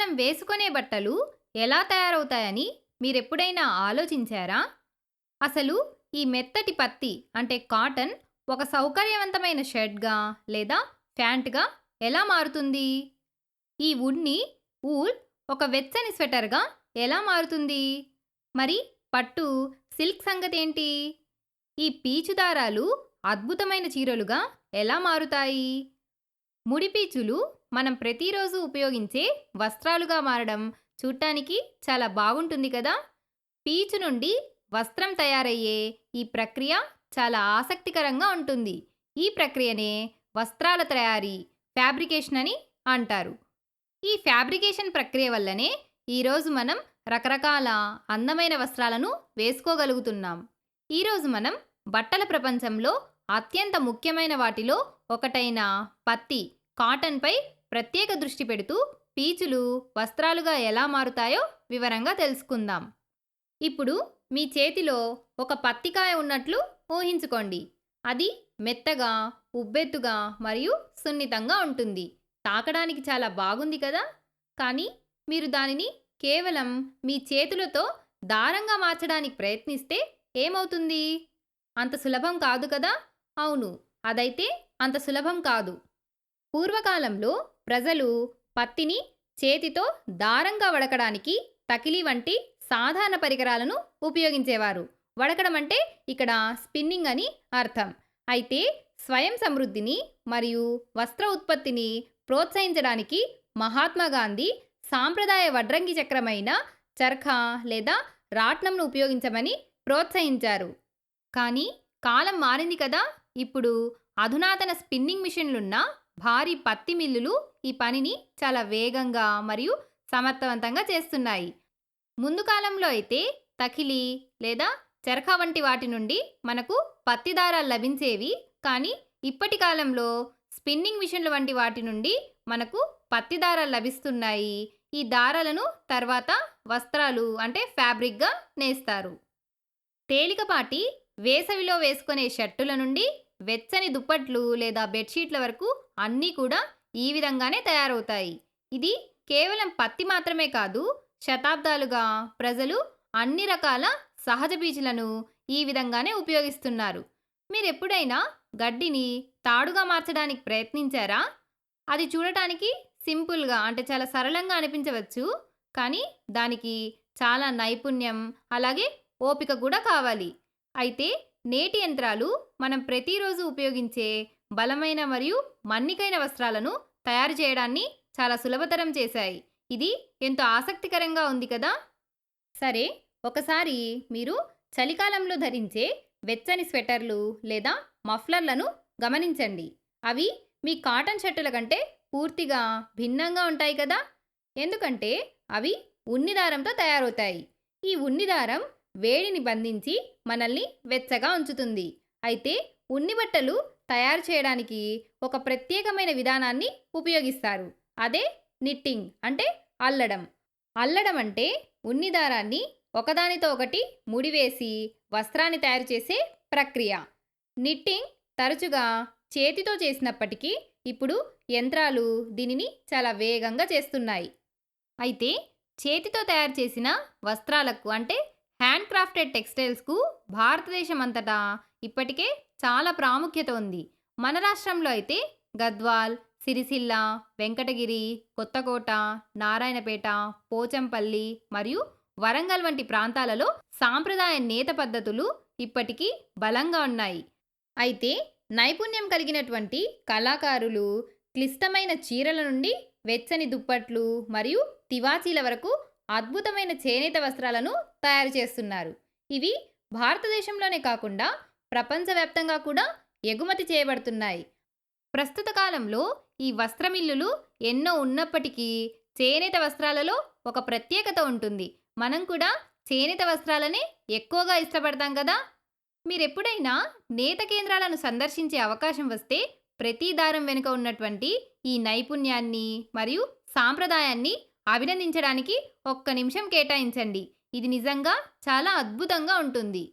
మనం వేసుకునే బట్టలు ఎలా తయారవుతాయని మీరెప్పుడైనా ఆలోచించారా? అసలు ఈ మెత్తటి పత్తి అంటే కాటన్ ఒక సౌకర్యవంతమైన షర్ట్‌గా లేదా ప్యాంట్‌గా ఎలా మారుతుంది? ఈ వూల్ ఒక వెచ్చని స్వెటర్‌గా ఎలా మారుతుంది? మరి పట్టు, సిల్క్ సంగతేంటి? ఈ పీచు దారాలు అద్భుతమైన చీరలుగా ఎలా మారుతాయి? ముడిపీచులు మనం ప్రతిరోజు ఉపయోగించే వస్త్రాలుగా మారడం చూడటానికి చాలా బాగుంటుంది కదా. పీచు నుండి వస్త్రం తయారయ్యే ఈ ప్రక్రియ చాలా ఆసక్తికరంగా ఉంటుంది. ఈ ప్రక్రియనే వస్త్రాల తయారీ ఫ్యాబ్రికేషన్ అని అంటారు. ఈ ఫ్యాబ్రికేషన్ ప్రక్రియ వల్లనే ఈరోజు మనం రకరకాల అందమైన వస్త్రాలను వేసుకోగలుగుతున్నాం. ఈరోజు మనం బట్టల ప్రపంచంలో అత్యంత ముఖ్యమైన వాటిలో ఒకటైన పత్తి, కాటన్పై ప్రత్యేక దృష్టి పెడుతూ పీచులు వస్త్రాలుగా ఎలా మారుతాయో వివరంగా తెలుసుకుందాం. ఇప్పుడు మీ చేతిలో ఒక పత్తికాయ ఉన్నట్లు ఊహించుకోండి. అది మెత్తగా, ఉబ్బెత్తుగా మరియు సున్నితంగా ఉంటుంది. తాకడానికి చాలా బాగుంది కదా. కానీ మీరు దానిని కేవలం మీ చేతులతో దారంగా మార్చడానికి ప్రయత్నిస్తే ఏమవుతుంది? అంత సులభం కాదు కదా. అవును, అదైతే అంత సులభం కాదు. పూర్వకాలంలో ప్రజలు పత్తిని చేతితో దారంగా వడకడానికి తకిలీ వంటి సాధారణ పరికరాలను ఉపయోగించేవారు. వడకడం అంటే ఇక్కడ స్పిన్నింగ్ అని అర్థం. అయితే స్వయం సమృద్ధిని మరియు వస్త్ర ఉత్పత్తిని ప్రోత్సహించడానికి మహాత్మా గాంధీ సాంప్రదాయ వడ్రంగి చక్రమైన చర్ఖా లేదా రాట్నంను ఉపయోగించమని ప్రోత్సహించారు. కానీ కాలం మారింది కదా. ఇప్పుడు అధునాతన స్పిన్నింగ్ మిషన్లున్న భారీ పత్తి మిల్లులు ఈ పనిని చాలా వేగంగా మరియు సమర్థవంతంగా చేస్తున్నాయి. ముందు కాలంలో అయితే తకిలీ లేదా చరఖా వంటి వాటి నుండి మనకు పత్తి దారాలు లభించేవి. కానీ ఇప్పటి కాలంలో స్పిన్నింగ్ మిషన్ల వంటి వాటి నుండి మనకు పత్తి దారాలు లభిస్తున్నాయి. ఈ దారాలను తర్వాత వస్త్రాలు అంటే ఫ్యాబ్రిక్గా నేస్తారు. తేలికపాటి వేసవిలో వేసుకునే షర్టుల నుండి వెచ్చని దుప్పట్లు లేదా బెడ్షీట్ల వరకు అన్నీ కూడా ఈ విధంగానే తయారవుతాయి. ఇది కేవలం పత్తి మాత్రమే కాదు, శతాబ్దాలుగా ప్రజలు అన్ని రకాల సహజ బీజులను ఈ విధంగానే ఉపయోగిస్తున్నారు. మీరెప్పుడైనా గడ్డిని తాడుగా మార్చడానికి ప్రయత్నించారా? అది చూడటానికి సింపుల్గా అంటే చాలా సరళంగా అనిపించవచ్చు. కానీ దానికి చాలా నైపుణ్యం అలాగే ఓపిక కూడా కావాలి. అయితే నేటి యంత్రాలు మనం ప్రతిరోజు ఉపయోగించే బలమైన మరియు మన్నికైన వస్త్రాలను తయారు చేయడాన్ని చాలా సులభతరం చేశాయి. ఇది ఎంతో ఆసక్తికరంగా ఉంది కదా. సరే, ఒకసారి మీరు చలికాలంలో ధరించే వెచ్చని స్వెటర్లు లేదా మఫ్లర్లను గమనించండి. అవి మీ కాటన్ షర్టుల కంటే పూర్తిగా భిన్నంగా ఉంటాయి కదా. ఎందుకంటే అవి ఉన్ని దారంతో తయారవుతాయి. ఈ ఉన్ని దారం వేడిని బంధించి మనల్ని వెచ్చగా ఉంచుతుంది. అయితే ఉన్ని బట్టలు తయారు చేయడానికి ఒక ప్రత్యేకమైన విధానాన్ని ఉపయోగిస్తారు. అదే నిట్టింగ్ అంటే అల్లడం. అల్లడం అంటే ఉన్ని దారాన్ని ఒకదానితో ఒకటి ముడివేసి వస్త్రాన్ని తయారు చేసే ప్రక్రియ. నిట్టింగ్ తరచుగా చేతితో చేసినప్పటికీ ఇప్పుడు యంత్రాలు దీనిని చాలా వేగంగా చేస్తున్నాయి. అయితే చేతితో తయారు చేసిన వస్త్రాలకు అంటే హ్యాండ్ క్రాఫ్టెడ్ టెక్స్టైల్స్కు భారతదేశం అంతటా ఇప్పటికే చాలా ప్రాముఖ్యత ఉంది. మన రాష్ట్రంలో అయితే గద్వాల్, సిరిసిల్ల, వెంకటగిరి, కొత్తకోట, నారాయణపేట, పోచంపల్లి మరియు వరంగల్ వంటి ప్రాంతాలలో సాంప్రదాయ నేత పద్ధతులు ఇప్పటికీ బలంగా ఉన్నాయి. అయితే నైపుణ్యం కలిగినటువంటి కళాకారులు క్లిష్టమైన చీరల నుండి వెచ్చని దుప్పట్లు మరియు తివాచీల వరకు అద్భుతమైన చేనేత వస్త్రాలను తయారు చేస్తున్నారు. ఇవి భారతదేశంలోనే కాకుండా ప్రపంచవ్యాప్తంగా కూడా ఎగుమతి చేయబడుతున్నాయి. ప్రస్తుత కాలంలో ఈ వస్త్రమిల్లులు ఎన్నో ఉన్నప్పటికీ చేనేత వస్త్రాలలో ఒక ప్రత్యేకత ఉంటుంది. మనం కూడా చేనేత వస్త్రాలనే ఎక్కువగా ఇష్టపడతాం కదా. మీరెప్పుడైనా నేత కేంద్రాలను సందర్శించే అవకాశం వస్తే ప్రతి దారం వెనుక ఉన్నటువంటి ఈ నైపుణ్యాన్ని మరియు సాంప్రదాయాన్ని అభినందించడానికి ఒక్క నిమిషం కేటాయించండి. ఇది నిజంగా చాలా అద్భుతంగా ఉంటుంది.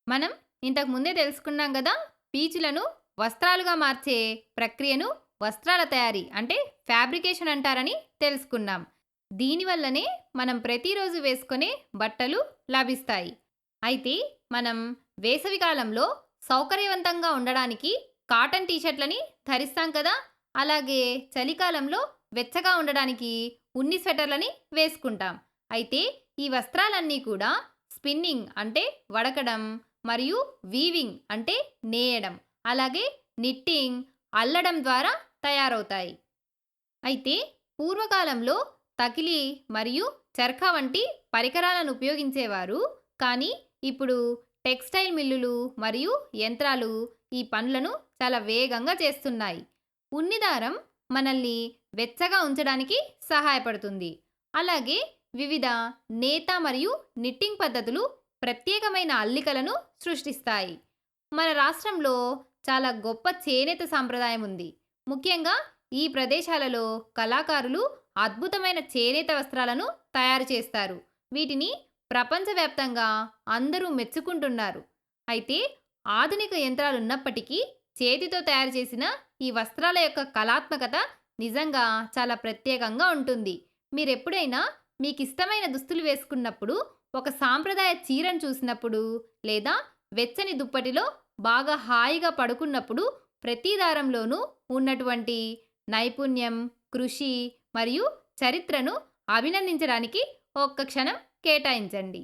మనం ఇంతకు ముందే తెలుసుకున్నాం కదా, పీచులను వస్త్రాలుగా మార్చే ప్రక్రియను వస్త్రాల తయారీ అంటే ఫ్యాబ్రికేషన్ అంటారని తెలుసుకున్నాం. దీనివల్లనే మనం ప్రతిరోజు వేసుకునే బట్టలు లభిస్తాయి. అయితే మనం వేసవి కాలంలో సౌకర్యవంతంగా ఉండడానికి కాటన్ టీ షర్ట్‌లని ధరిస్తాం కదా! అలాగే చలికాలంలో వెచ్చగా ఉండడానికి ఉన్ని స్వెటర్‌లని వేసుకుంటాం. అయితే ఈ వస్త్రాలన్నీ కూడా స్పిన్నింగ్ అంటే వడకడం మరియు వీవింగ్ అంటే నేయడం, అలాగే నిట్టింగ్ అల్లడం ద్వారా తయారవుతాయి. అయితే పూర్వకాలంలో తకిలీ మరియు చర్ఖా వంటి పరికరాలను ఉపయోగించేవారు. కానీ ఇప్పుడు టెక్స్టైల్ మిల్లులు మరియు యంత్రాలు ఈ పనులను చాలా వేగంగా చేస్తున్నాయి. ఉన్ని దారం మనల్ని వెచ్చగా ఉంచడానికి సహాయపడుతుంది. అలాగే వివిధ నేత మరియు నిట్టింగ్ పద్ధతులు ప్రత్యేకమైన అల్లికలను సృష్టిస్తాయి. మన రాష్ట్రంలో చాలా గొప్ప చేనేత సాంప్రదాయం ఉంది. ముఖ్యంగా ఈ ప్రదేశాలలో కళాకారులు అద్భుతమైన చేనేత వస్త్రాలను తయారు చేస్తారు. వీటిని ప్రపంచవ్యాప్తంగా అందరూ మెచ్చుకుంటున్నారు. అయితే ఆధునిక యంత్రాలు ఉన్నప్పటికీ చేతితో తయారు చేసిన ఈ వస్త్రాల యొక్క కళాత్మకత నిజంగా చాలా ప్రత్యేకంగా ఉంటుంది. మీరెప్పుడైనా మీకు ఇష్టమైన దుస్తులు వేసుకున్నప్పుడు, ఒక సాంప్రదాయ చీరను చూసినప్పుడు, లేదా వెచ్చని దుప్పటిలో బాగా హాయిగా పడుకున్నప్పుడు ప్రతి దారంలోనూ ఉన్నటువంటి నైపుణ్యం, కృషి మరియు చరిత్రను అభినందించడానికి ఒక్క క్షణం కేటాయించండి.